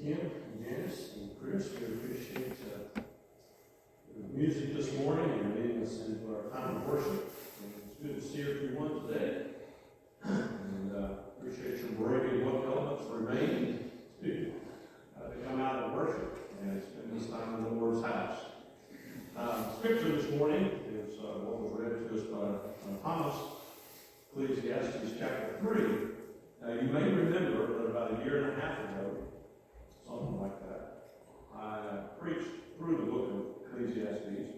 Kim and Janice and Chris. We appreciate the music this morning and leading us into our time of worship. And it's good to see everyone today. And appreciate your braving what elements remain to come out and worship and spend this time in the Lord's house. Scripture this morning is what was read to us by Thomas, Ecclesiastes chapter 3. Now you may remember that about a year and a half ago, something like that, I preached through the book of Ecclesiastes.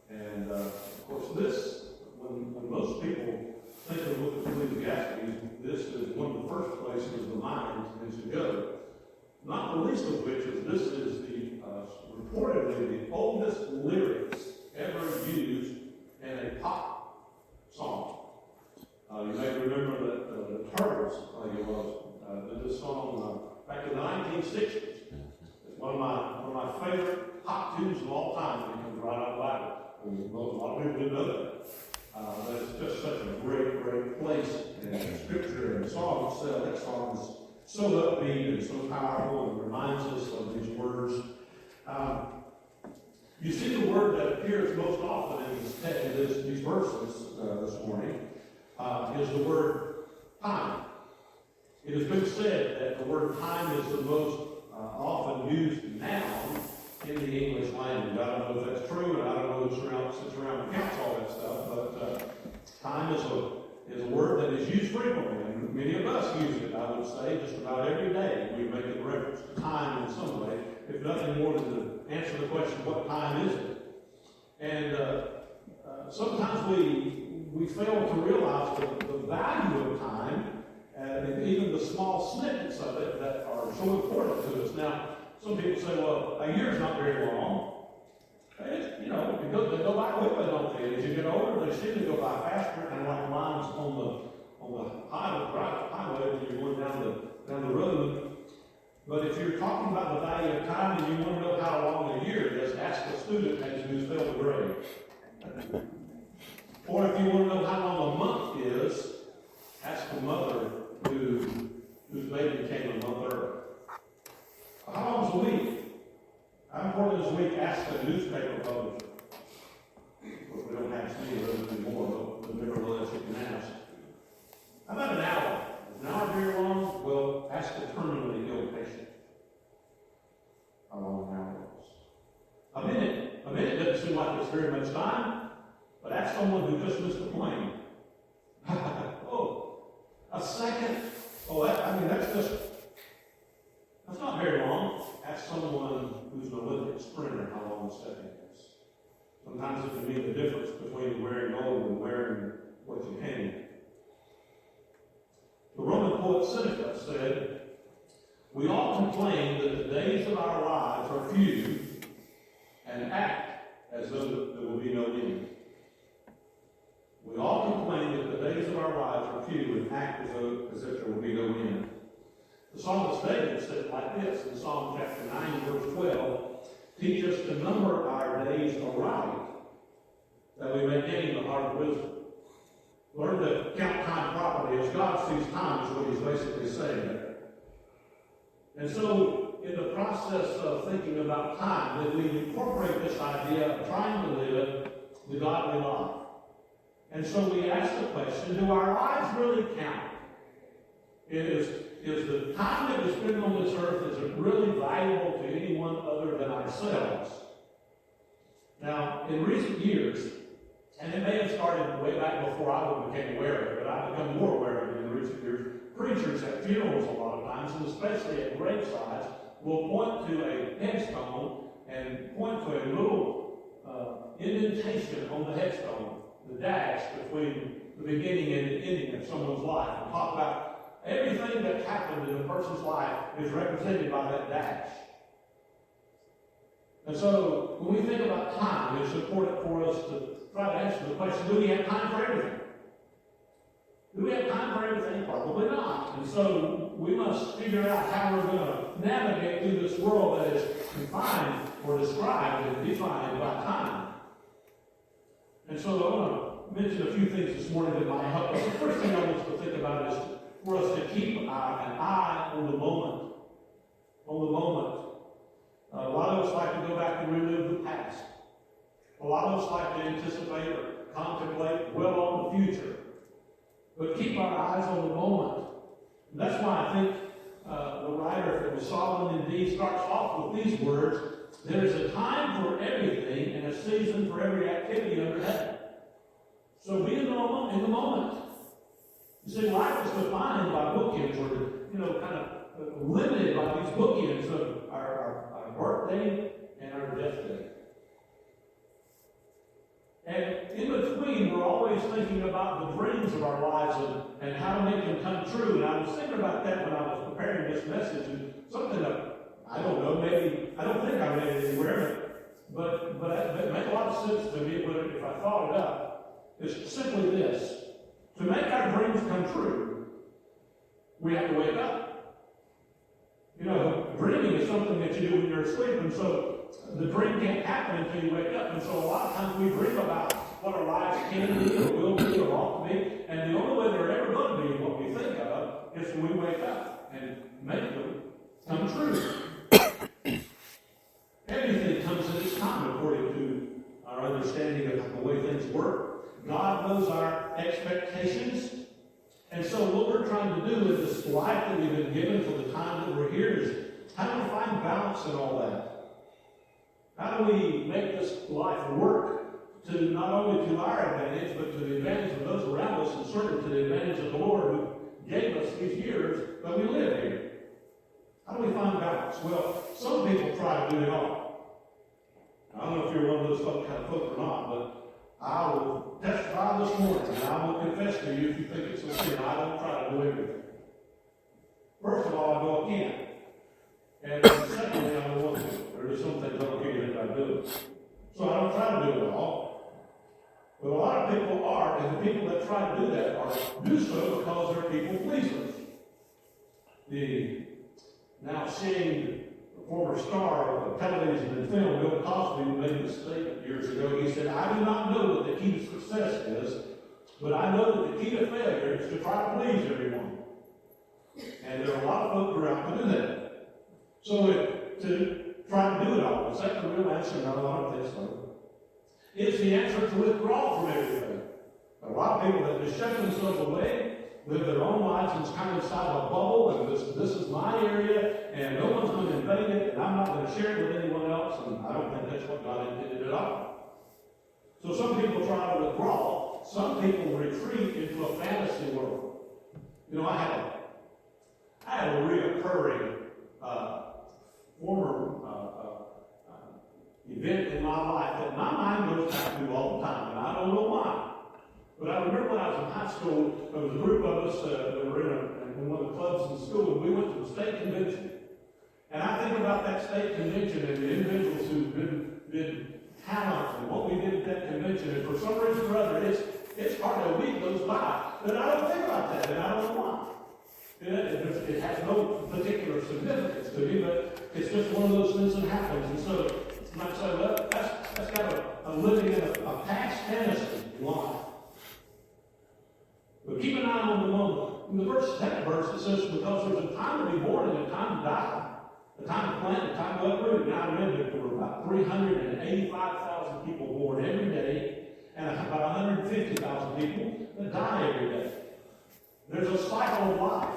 And of course this, when most people think of the book of Ecclesiastes, this is one of the first places the mind tends to go. Not the least of which is this is the reportedly the oldest lyrics ever used in a pop song. You may remember that the Turtles did this song back in the 1960s. It's one of my favorite pop tunes of all time. It comes right out of the Bible. A lot of people didn't know that. But it's just such a great, great place in Scripture and song itself. That song is so upbeat and so powerful and reminds us of these words. You see the word that appears most often in these verses this morning is the word time. It has been said that the word time is the most often used noun in the English language. I don't know if that's true, and I don't know who sits around and counts all that stuff, but time is a word that is used frequently, and many of us use it, I would say, just about every day. We make a reference to time in some way, if nothing more than to answer the question, what time is it? And sometimes we fail to realize the value of time, and even the small snippets of it that are so important to us. Now, some people say, well, a year's not very long. They go by quickly, don't they? As you get older, they seem to go by faster, kind of like lines on the highway when you're going down the road. But if you're talking about the value of time and you want to know how long a year is, ask a student who's failed a grade. Or if you want to know how long a month is, ask a mother whose baby came a month early. How long is a week? How important is a week? Ask a newspaper publisher. Of course, we don't have so many of those anymore, but nevertheless, you can ask. How about an hour? Is an hour very long? Well, ask a terminally ill patient how long an hour is. A minute doesn't seem like it's very much time, but ask someone who just missed a plane. Oh, a second? Oh, that's not very long. Ask someone who's an Olympic sprinter how long a second is. Sometimes it can be the difference between wearing gold and wearing what you hang. The Roman poet Seneca said, "We all complain that the days of our lives are few and act as though there will be no end." We all complain that the days of our lives are few and act as if there will be no end. The psalmist David said it like this in Psalm chapter 9, verse 12, "Teach us to number our days aright, that we may gain the heart of wisdom." Learn to count time properly as God sees time is what he's basically saying there. And so, in the process of thinking about time, that we incorporate this idea of trying to live the godly life. And so we ask the question, do our lives really count? Is the time that we spend on this earth, is it really valuable to anyone other than ourselves? Now, in recent years, and it may have started way back before I became aware of it, but I've become more aware of it in recent years, preachers at funerals a lot of times, and especially at gravesides, will point to a headstone and point to a little indentation on the headstone, the dash between the beginning and the ending of someone's life, and talk about everything that happened in a person's life is represented by that dash. And so, when we think about time, it's important for us to try to answer the question, do we have time for everything? Do we have time for everything? Probably not. And so, we must figure out how we're going to navigate through this world that is confined or described and defined by time. And so, I want to mention a few things this morning that might help us. The first thing I want us to think about is for us to keep an eye on the moment. on the moment. A lot of us like to go back and relive the past. A lot of us like to anticipate or contemplate well on the future. But keep our eyes on the moment. And that's why I think the writer, if it was Solomon indeed, starts off with these words: there's a time for everything and a season for every activity under heaven. So be in the moment. You see, life is defined by bookends, or kind of limited by these bookends of our birthday and our death day. And in between, we're always thinking about the dreams of our lives and how to make them come true. And I was thinking about that when I was preparing this message, and something that, I don't know, maybe, I don't think I read it anywhere, but it made a lot of sense to me if I thought it up. It's simply this: to make our dreams come true, we have to wake up. Dreaming is something that you do when you're asleep, and so the dream can't happen until you wake up. And so a lot of times we dream about what our lives can be or will be or ought to be, and the only way they're ever going to be what we think of is when we wake up and make them come true. Everything comes in its time according to our understanding of the way things work. God knows our expectations. And so what we're trying to do with this life that we've been given for the time that we're here is how do we find balance in all that? How do we make this life work to not only to our advantage, but to the advantage of those around us, and certainly to the advantage of the Lord who gave us these years that we live here? How do we find balance? Well, some people try to do it all. I don't know if you're one of those kind of folk or not, but I will testify this morning, and I will confess to you if you think it's a sin. I don't try to do everything. First of all, I go again. And secondly, I don't want to. There are some things I don't care that I do. So I don't try to do it all. But a lot of people are, and the people that try to do that do so because they're people pleasers. The now shamed former star of television and film, Bill Cosby, made this statement years ago. He said, "I do not know what the key to success is, but I know that the key to failure is to try to please everyone." And there are a lot of folk who are out to do that. So to try to do it all, is that the real answer? No, I don't think so. It's the answer to withdraw from everything. A lot of people that just shut themselves away, live their own lives and kind of inside a bubble, and this is my area, and no one's going to invade it, and I'm not going to share it with anyone else, and I don't think that's what God intended at all. So some people try to withdraw. Some people retreat into a fantasy world. I had a reoccurring former event in my life that my mind goes back to all the time, and I don't know why. But I remember when I was in high school, there was a group of us that were in one of the clubs in school, and we went to the state convention. And I think about that state convention and the individuals who've been talented and what we did at that convention. And for some reason or other, it's hardly a week goes by that I don't think about that, and I don't know why. It has no particular significance to me, but it's just one of those things that happens. And so you might say, well, that's got a living in a past fantasy life. But keep an eye on the moment. In the second verse, it says, because there's a time to be born and a time to die, a time to plant, a time to uproot. Now, I remember there were about 385,000 people born every day, and about 150,000 people that die every day. There's a cycle of life.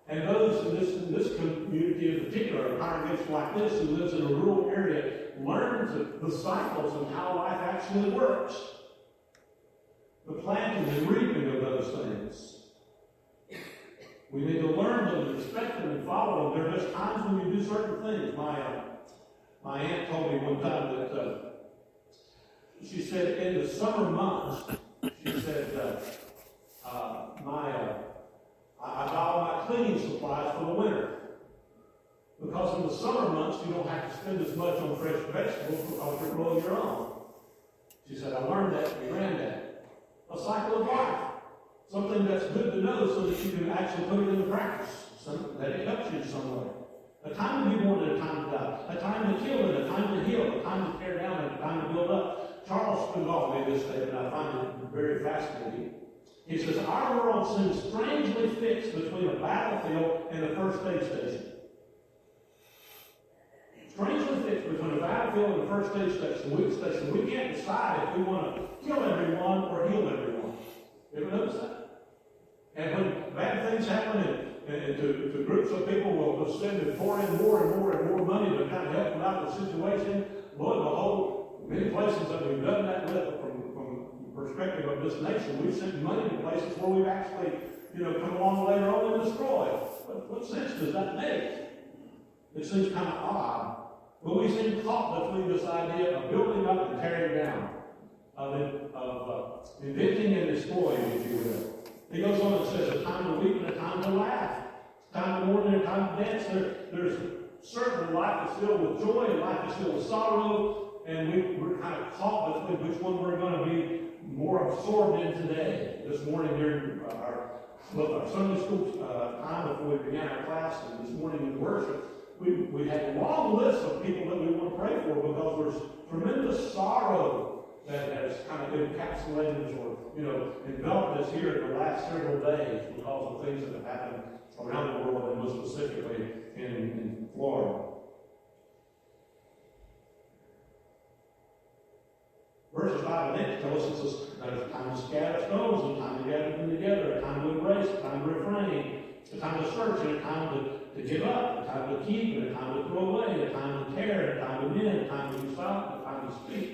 And those in this community in particular, a congregation like this who lives in a rural area, learn the cycles of how life actually works. The planting and reaping of those things. We need to learn them and respect them and follow them. There are just times when you do certain things. My aunt told me one time that she said in the summer months, she said, I buy all my cleaning supplies for the winter. Because in the summer months, you don't have to spend as much on fresh vegetables because you're growing your own. She said, I learned that from Granddad. A cycle of life. Something that's good to know so that you can actually put it into practice. That it helps you in some way. A time to be born and a time to die. A time to kill and a time to heal. A time to tear down and a time to build up. Charles Spurgeon made this statement. I find it very fascinating. He says, our world seems strangely fixed between a battlefield and a first aid station. go to the first aid station, the weak station. We can't decide if we want to kill everyone or heal everyone. You ever notice that? And when bad things happen and to groups of people will spend and pour in more and more and more money to kind of help them out of the situation, lo and behold, many places that we've done that with from the perspective of this nation, we've sent money to places where we've actually, come along later on and destroyed. What sense does that make? It seems kind of odd. But we seem caught between this idea of building up and tearing down, of inventing and destroying, if you will. He goes on and says, a time to weep and a time to laugh, a time to mourn and a time to dance. There's certainly life is filled with joy and life is filled with sorrow, and we're kind of caught between which one we're going to be more absorbed in today. This morning during our Sunday school time before we began our class, and this morning in worship, we had a long list of people that we want to pray for because there's tremendous sorrow that has kind of encapsulated or, enveloped us here in the last several days because of things that have happened around the world and most specifically in Florida. Verses 5 and 8 tell us there's a time to scatter stones, a time to gather them together, a time to embrace, a time to refrain, a time to search, and a time to give up, a time to keep, and a time to throw away, a time to tear, a time to mend, a time to be silent, a time to speak,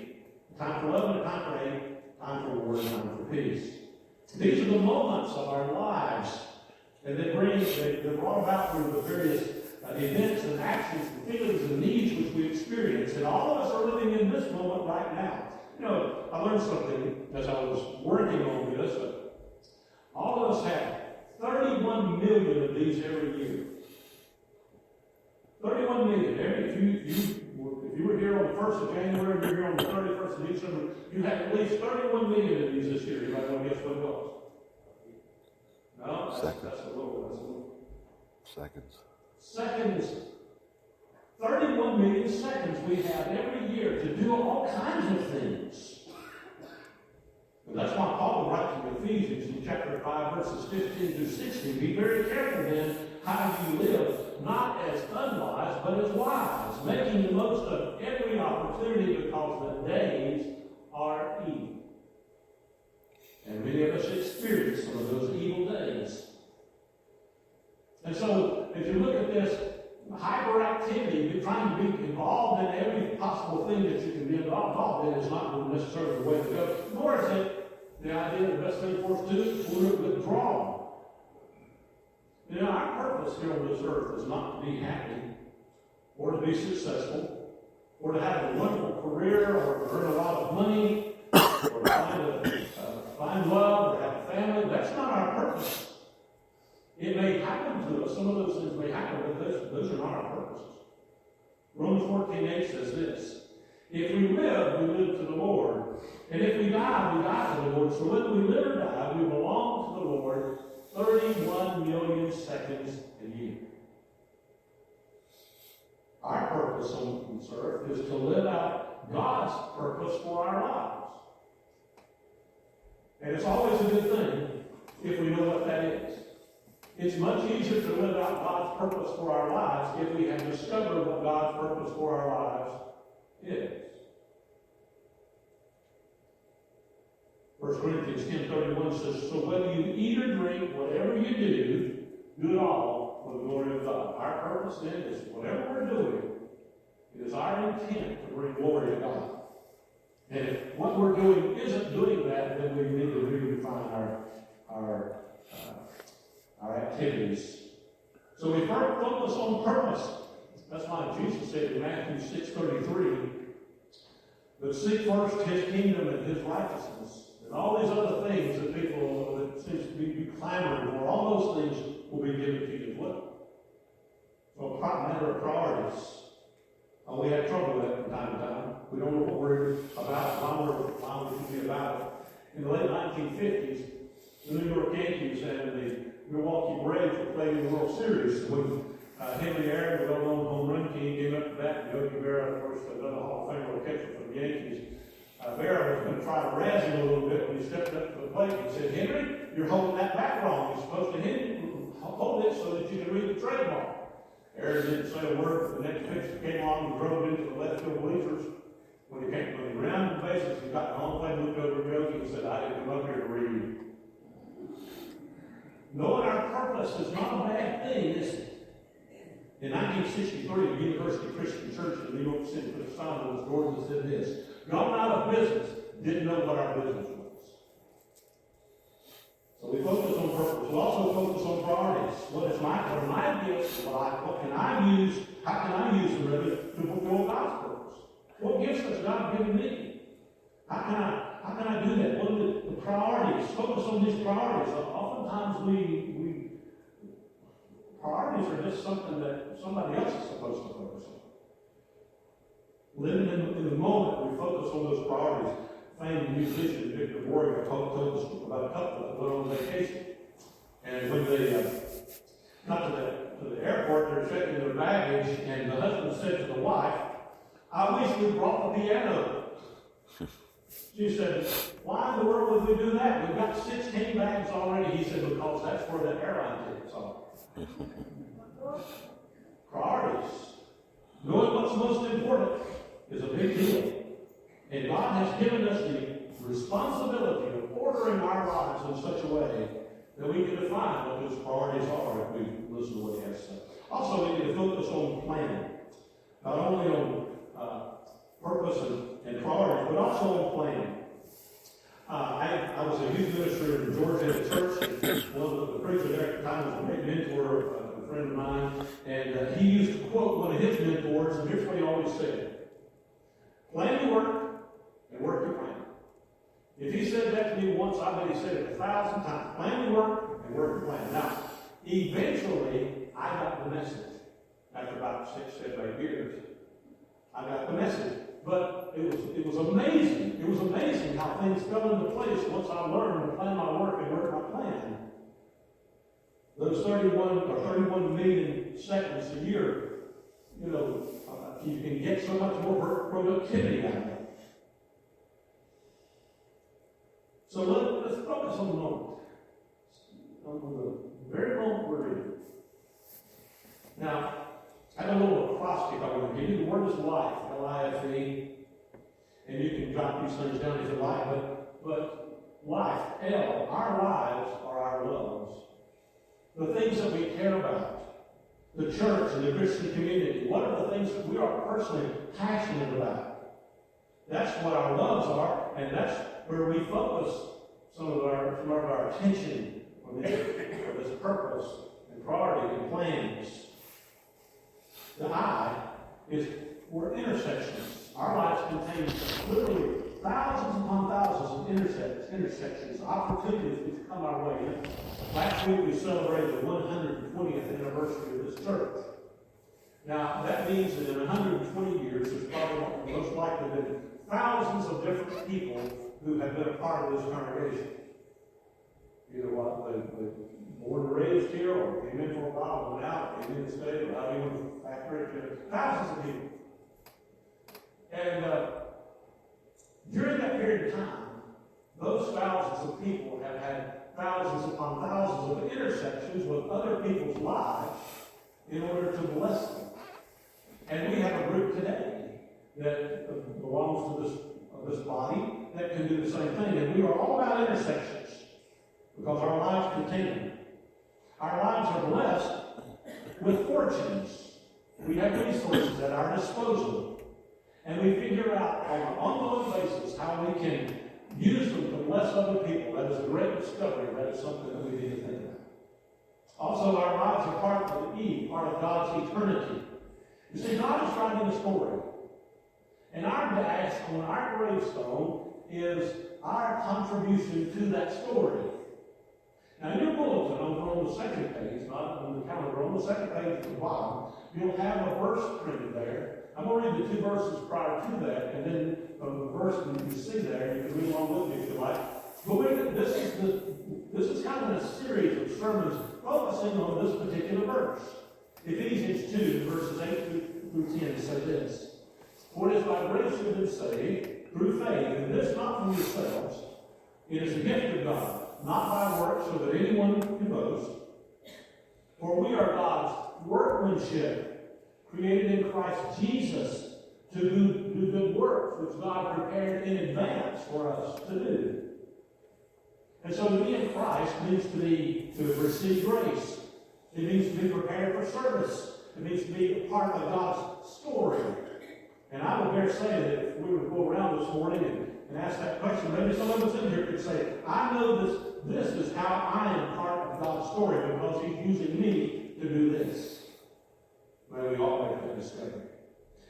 a time for love and a time for hate, a time for war and a time for peace. These are the moments of our lives, and they're brought about through the various events and actions and feelings and needs which we experience. And all of us are living in this moment right now. I learned something as I was working on this. All of us have 31 million of these every year. 31 million. If you were here on the 1st of January and you're here on the 31st of December, you have at least 31 million of these this year. You might want to guess what it was. No? That's a little. Seconds. Seconds. 31 million seconds we have every year to do all kinds of things. And that's why Paul writes to Ephesians in chapter 5, verses 15 through 16. Be very careful then how you live, not as unwise, but as wise, making the most of every opportunity because the days are evil. And many of us experience some of those evil days. And so, if you look at this hyperactivity, you're trying to be involved in every possible thing that you can be involved in is not necessarily the way to go. Nor is it the idea the best thing for us to do is to withdraw. Our purpose here on this earth is not to be happy, or to be successful, or to have a wonderful career, or to earn a lot of money, or find love, or have a family. That's not our purpose. It may happen to us. Some of those things may happen, but those are not our purposes. Romans 14:8 says this: if we live to the Lord. And if we die, we die to the Lord. So whether we live or die, we belong to the Lord 31 million seconds a year. Our purpose on this earth is to live out God's purpose for our lives. And it's always a good thing if we know what that is. It's much easier to live out God's purpose for our lives if we have discovered what God's purpose for our lives is. 1 Corinthians 10:31 says, so whether you eat or drink, whatever you do it all for the glory of God. Our purpose then is whatever we're doing, it is our intent to bring glory to God. And if what we're doing isn't doing that, then we need to redefine our activities. So we focus on purpose. That's why Jesus said in Matthew 6:33, but seek first his kingdom and his righteousness. And all these other things that people that seem to be clamoring for, all those things will be given to you as well. So a matter of priorities. We have trouble with that from time to time. We don't know what we're about, why we should be about it. In the late 1950s, the New York Yankees and the Milwaukee Braves were playing in the World Series. When Henry Aaron, the well-known home run king, came up to bat, and Yogi Berra, of course, another Hall of Famer catcher for the Yankees, Berra was going to try to razz him a little bit when he stepped up to the plate. He said, Henry, you're holding that bat wrong. You're supposed to hold it so that you can read the trademark. Aaron didn't say a word, but the next pitcher came on and drove into the left field bleachers, When he ran the bases, he got on the plane, looked over at Josie and said, I didn't come up here to read. Knowing our purpose is not a bad thing, is it? In 1963, the University Christian Church in New York City put a sign on its doors that said this: gone out of business, didn't know what our business was. So we focus on purpose. We also focus on priorities. What is my gifts? What can I use? How can I use them really to fulfill God's purpose? What gifts has God given me? How can I do that? What are the priorities? Focus on these priorities. Oftentimes priorities are just something that somebody else is supposed to focus on. Living in the moment, we focus on those priorities. Famed musician Victor Warrior told us about a couple that went on vacation. And when they got to the airport, they were checking their baggage, and the husband said to the wife, I wish we brought the piano. She said, why in the world would we do that? We've got 16 bags already. He said, because that's where the airline tickets are. Priorities. Knowing what's most important is a big deal. And God has given us the responsibility of ordering our lives in such a way that we can define what those priorities are if we listen to what he has to say. Also, we need to focus on planning. Not only on purpose and priorities, but also on planning. I was a youth minister in Georgia at a church. One of the preachers there at the time was a great mentor, a friend of mine, and he used to quote one of his mentors, and here's what he always said: plan your work and work your plan. If he said that to me once, I bet he said it 1,000 times. Plan your work and work your plan. Now, eventually, I got the message. After about 6, 7, 8 years, I got the message. But it was amazing. It was amazing how things fell into place once I learned to plan my work and work my plan. Those 31 million seconds a year, you can get so much more productivity out of it. So let's focus on the moment. On the very moment we're in. Now, I have a little acrostic I want to give you. The word is life, L-I-F-E. And you can jot these things down if you like. But life, L, our lives are our loves. The things that we care about. The church and the Christian community. What are the things that we are personally passionate about? That's what our loves are, and that's where we focus some of our attention on this purpose and priority and plans. The I is for intersections. Our lives contain literally thousands upon thousands of intersections, opportunities which come our way. Last week we celebrated the 120th anniversary of this church. Now, that means that in 120 years, there's probably most likely been thousands of different people who have been a part of this congregation. Either they born and raised here, or came in for a while, went out, came in to stay, or how you want to factor it to thousands of people. And during that period of time, those thousands of people have had thousands upon thousands of intersections with other people's lives in order to bless them. And we have a group today that belongs to this body that can do the same thing. And we are all about intersections because our lives contain them. Our lives are blessed with fortunes. We have resources at our disposal. And we figure out on an ongoing basis how we can use them to bless other people. That is a great discovery. That is something that we need to think about. Also, our lives are part of the E, part of God's eternity. You see, God is writing a story. And our dash on our gravestone is our contribution to that story. Now, in your bulletin, over on the second page, not on the calendar, on the second page at the bottom, you'll have a verse printed there. I'm going to read the 2 verses prior to that, and then from the verse that you see there, you can read along with me if you like. But this is kind of a series of sermons focusing on this particular verse. Ephesians 2, verses 8 through 10 say this: For it is by grace you have been saved, through faith, and this not from yourselves. It is a gift of God, not by works, so that anyone can boast. For we are God's workmanship, created in Christ Jesus to do do good works, which God prepared in advance for us to do. And so to be in Christ means to receive grace. It means to be prepared for service. It means to be a part of God's story. And I would dare say that if we were to go around this morning and ask that question, maybe some of us in here could say, I know this is how I am part of God's story because He's using me to do this. May we all make that discovery.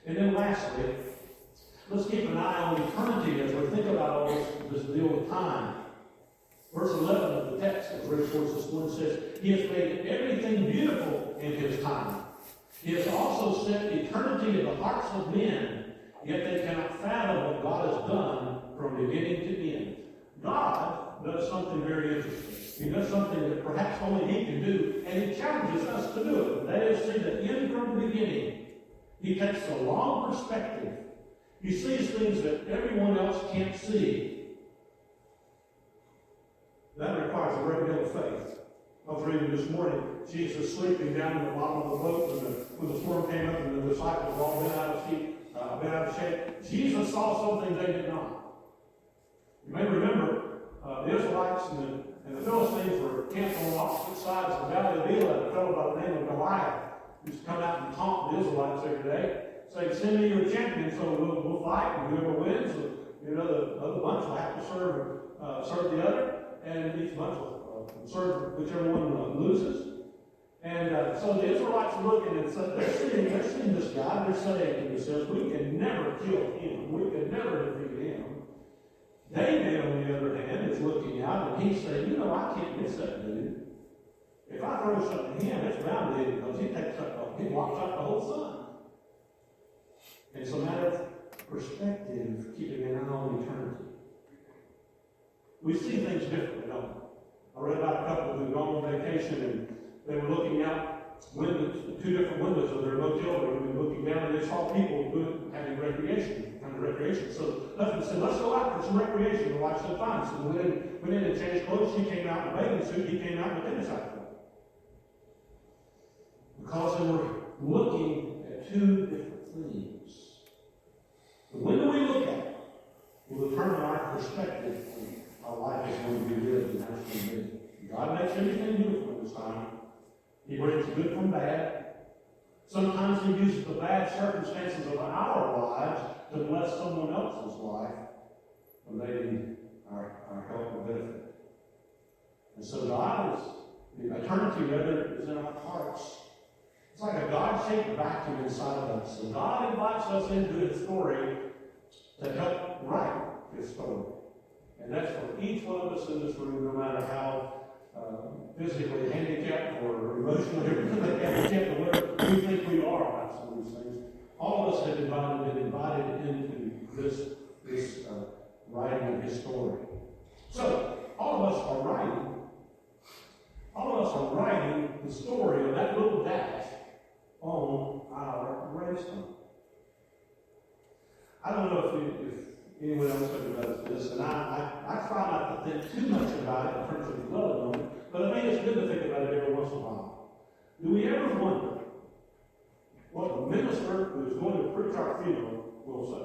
And then lastly, let's keep an eye on eternity as we think about all this deal with time. Verse 11 of the text that read for us this morning says, He has made everything beautiful in His time. He has also set eternity in the hearts of men, yet they cannot fathom what God has done from beginning to end. God does something very interesting. He does something that perhaps only He can do, and He challenges us to do it. That is, see the end from the beginning. He takes a long perspective. He sees things that everyone else can't see. That requires a great deal of faith. I was reading this morning, Jesus sleeping down in the bottom of the boat when the storm came up and the disciples were all bent out of shape. Jesus saw something they did not. You may remember the Israelites and the Philistines were camped on opposite sides of the valley of Elah, and a fellow by the name of Goliath used to come out and taunt the Israelites every day, saying, send me your champion so we'll fight, and whoever wins, the other bunch will have to serve the other, and each bunch will serve whichever one loses. And so the Israelites are looking and they're seeing this guy, they're saying to themselves, we can never kill him, we can never defeat him. David, on the other hand, is looking out and he's saying, I can't miss that dude. If I throw something at him, it's bound to hit because he walks up the whole sun. And it's a matter of perspective, keeping an eye on eternity. We see things differently, don't we? I read about a couple who'd gone on vacation and they were looking out two different windows of their motel room and looking down and they saw people having recreation. So husband said, let's go out for some recreation. The wife said, fine. So we went in and changed clothes. She came out in a bathing suit. He came out in a tennis outfit. Because they were looking at two different things. The window we look at will determine our perspective on how life is going to be lived and how it's going to be. God makes everything beautiful in His time. He brings good from bad. Sometimes He uses the bad circumstances of our lives to bless someone else's life when they need our help or benefit. And so God the eternity rather is in our hearts. It's like a God-shaped vacuum inside of us. And God invites us into His story to help write His story. And that's for each one of us in this room, no matter how physically handicapped or emotionally handicapped or whatever we think we are about some of these things. All of us have been invited into this writing of His story. So, all of us are writing the story of that little dash on our gravestone. I don't know if anyone else ever does this, and I try not to think too much about it in terms of dwelling on it, but I think it's good to think about it every once in a while. Do we ever wonder what the minister who is going to preach our funeral will say?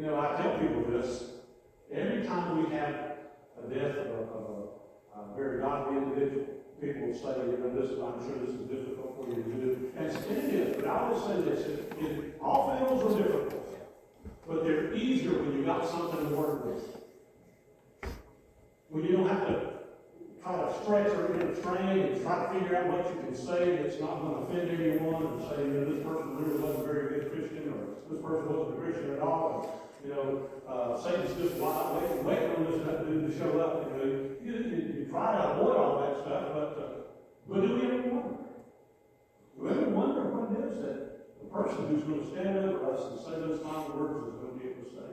I tell people this. Every time we have a death of a very godly individual, people will say, I'm sure this is difficult for you to do. And it is, but I will say this. All funerals are difficult, but they're easier when you got something to work with. When you don't have to try to stretch or strain and try to figure out what you can say that's not going to offend anyone and say, this person really wasn't a very good Christian or this person wasn't a Christian at all. Satan's just waiting on this dude to show up. You try to avoid all that stuff, but do we ever wonder? Do we ever wonder what it is that the person who's going to stand over us and say those final words is going to be able to say?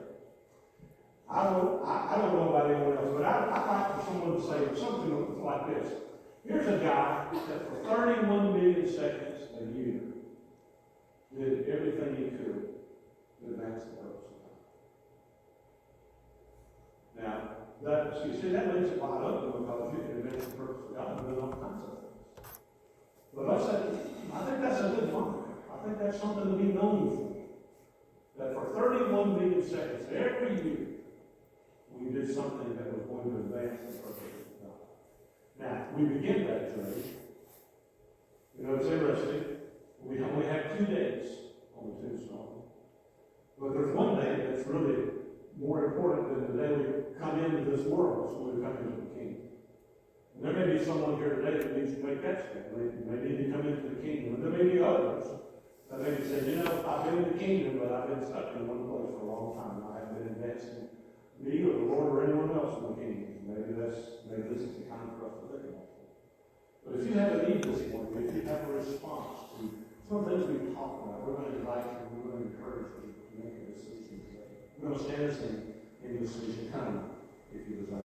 I don't know about anyone else, but I'd like for someone to say something like this. Here's a guy that for 31 million seconds a year did everything he could to advance the purpose of God. Now, that leaves it wide open because you can advance the purpose of God and do all kinds of things. But I think that's a good wonder. I think that's something to be seconds, every year, we did something that was going to advance the purpose of God. Now, we begin that journey. You know, it's interesting. We only have 2 days on the tombstone. But there's one day that's really more important than the day we come into this world, so we come into the kingdom. And there may be someone here today that needs to make that step. They need to come into the kingdom. And there may be others that may be saying, you know, I've been in the kingdom, but I've been stuck in one place for a long time. I haven't been advancing me or the Lord or anyone else in the kingdom. Maybe this is the time for us to think about it. But if you have a need this morning, if you have a response to some of the things we've talked about, we're going to invite you, we're going to encourage you to make a decision today. We're going to stand and sing in this decision. Come, if you desire.